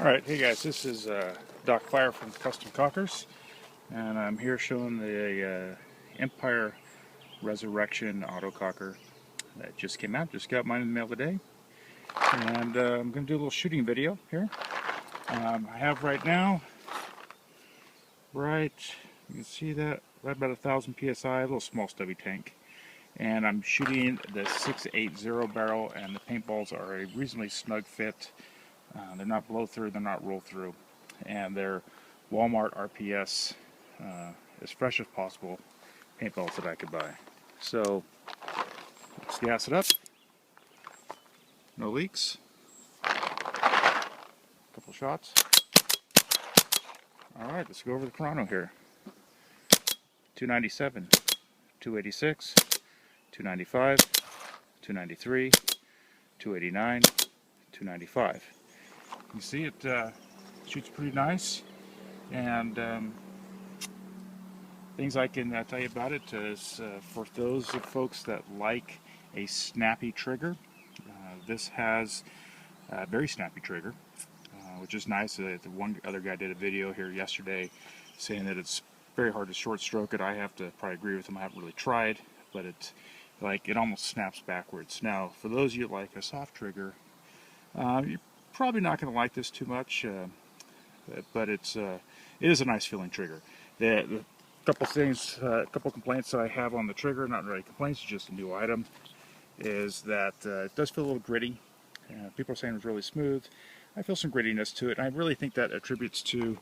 Alright, hey guys, this is Doc Fire from Custom Cockers, and I'm here showing the Empire Resurrection Autococker that just came out. Just got mine in the mail today, and I'm going to do a little shooting video here. I have right now, you can see that, right about 1,000 psi, a little small stubby tank. And I'm shooting the 680 barrel, and the paintballs are a reasonably snug fit. They're not blow through, they're not roll through, and they're Walmart RPS, as fresh as possible paintballs that I could buy. So let's gas it up. No leaks. Couple shots. All right, let's go over the chrono here. 297, 286, 295, 293, 289, 295. You see it shoots pretty nice, and things I can tell you about it is for those folks that like a snappy trigger, this has a very snappy trigger, which is nice. The one other guy did a video here yesterday saying that it's very hard to short stroke it. I have to probably agree with him. I haven't really tried, but it's like it almost snaps backwards. Now, for those of you that like a soft trigger, you're probably not going to like this too much, but it is a nice feeling trigger. The couple things, a couple complaints that I have on the trigger, not really complaints, it's just a new item, is that it does feel a little gritty. People are saying it's really smooth. I feel some grittiness to it, and I really think that attributes to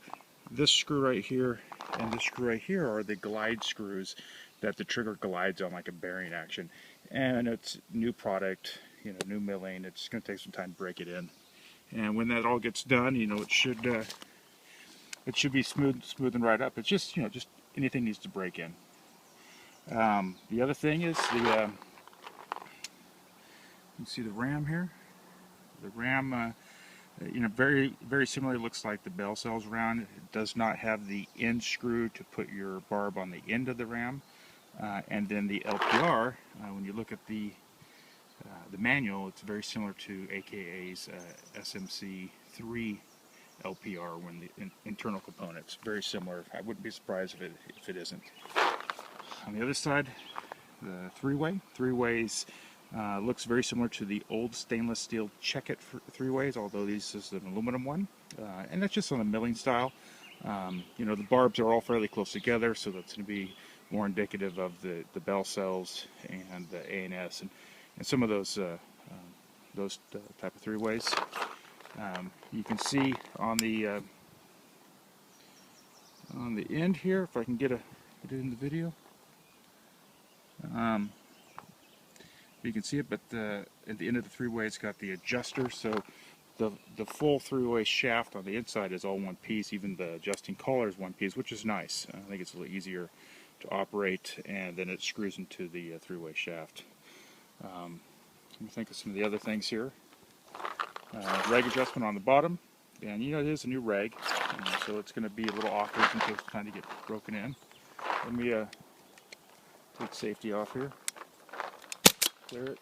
this screw right here and this screw right here are the glide screws that the trigger glides on like a bearing action. And it's new product, new milling. It's going to take some time to break it in. And when that all gets done, it should be smooth and right up. It's just just anything needs to break in. The other thing is you can see the ram here. The ram, very very similar. Looks like the bell cells round. It does not have the end screw to put your barb on the end of the ram. And then the LPR, when you look at the manual, it's very similar to AKA's SMC-III LPR when the internal components very similar. I wouldn't be surprised if it isn't. On the other side, the three-ways looks very similar to the old stainless steel check-it three-ways, although this is an aluminum one, and that's just on a milling style. The barbs are all fairly close together, so that's going to be more indicative of the bell cells and the ANS and some of those type of three-ways. You can see on the end here, if I can get it in the video, you can see it. But at the end of the three-way, it's got the adjuster, so the full three-way shaft on the inside is all one piece. Even the adjusting collar is one piece, which is nice. I think it's a little easier to operate, and then it screws into the three-way shaft. Let me think of some of the other things here. Rag adjustment on the bottom, and it is a new rag, so it's going to be a little awkward in case it's trying to get broken in. Let me take safety off here, clear it,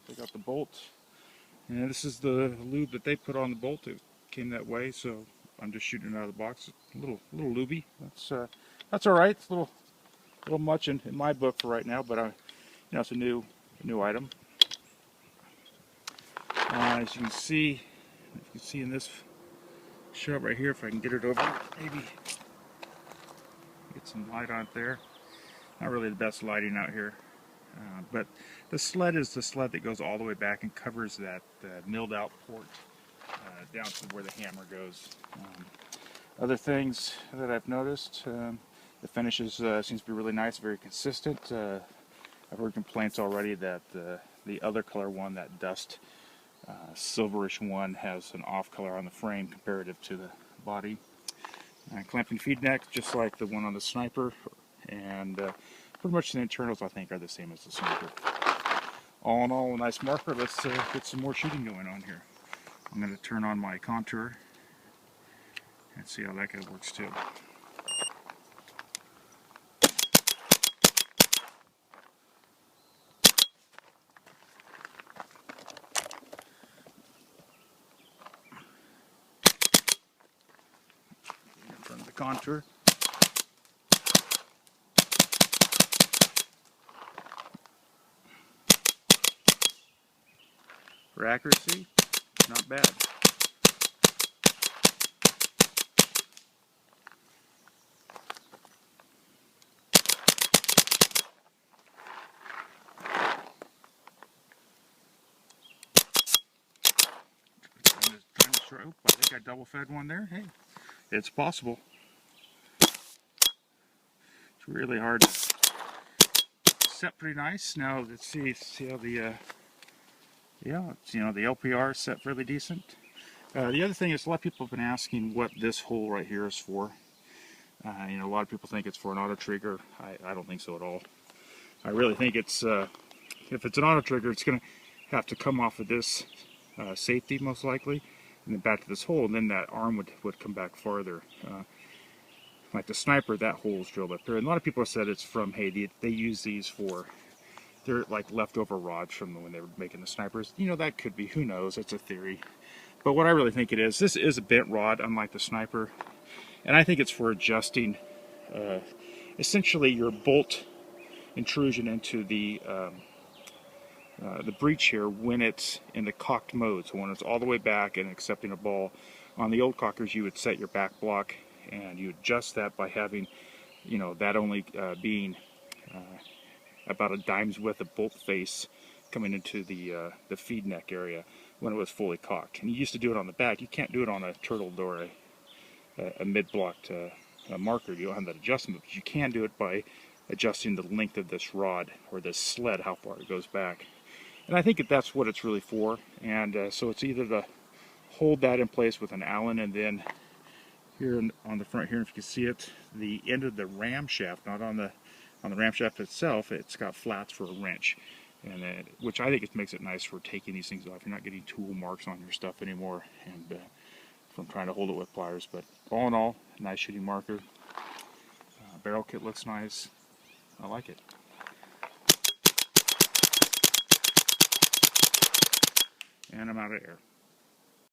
take out the bolt, and this is the lube that they put on the bolt. It came that way, so I'm just shooting it out of the box. A little lubey. That's all right. It's a little much in my book for right now, but it's a new item. As you can see in this shot right here, if I can get it over, maybe get some light on it there. Not really the best lighting out here, but the sled is the sled that goes all the way back and covers that milled out port down to where the hammer goes. Other things that I've noticed, the finishes seems to be really nice, very consistent. I've heard complaints already that the other color one, that dust silverish one, has an off color on the frame comparative to the body. Clamping feed neck, just like the one on the Sniper, and pretty much the internals I think are the same as the Sniper. All in all, a nice marker. Let's get some more shooting going on here. I'm going to turn on my contour and see how that guy works too. contour. For accuracy, not bad. I think I double fed one there. Hey, it's possible. It's really hard to set pretty nice. Now let's see how the yeah, it's, the LPR is set fairly decent. The other thing is a lot of people have been asking what this hole right here is for. A lot of people think it's for an auto trigger. I don't think so at all. I really think it's if it's an auto trigger, it's going to have to come off of this safety most likely, and then back to this hole, and then that arm would come back farther. Like the sniper, that hole is drilled up here. And a lot of people have said it's from, hey, they use these for, they're like leftover rods from when they were making the snipers. That could be, who knows, it's a theory. But what I really think it is, this is a bent rod, unlike the sniper. And I think it's for adjusting, essentially, your bolt intrusion into the breech here when it's in the cocked mode. So when it's all the way back and accepting a ball. On the old cockers, you would set your back block, and you adjust that by having, that only being about a dime's width of bolt face coming into the feed neck area when it was fully cocked. And you used to do it on the back. You can't do it on a turtle or a mid-blocked marker. You don't have that adjustment, but you can do it by adjusting the length of this rod or this sled, how far it goes back. And I think that's what it's really for. And so it's either to hold that in place with an Allen, and then here on the front here, if you can see it, the end of the ram shaft, not on the ram shaft itself, it's got flats for a wrench, and which I think it makes it nice for taking these things off. You're not getting tool marks on your stuff anymore, and from trying to hold it with pliers. But all in all, nice shooting marker. Barrel kit looks nice. I like it. And I'm out of air.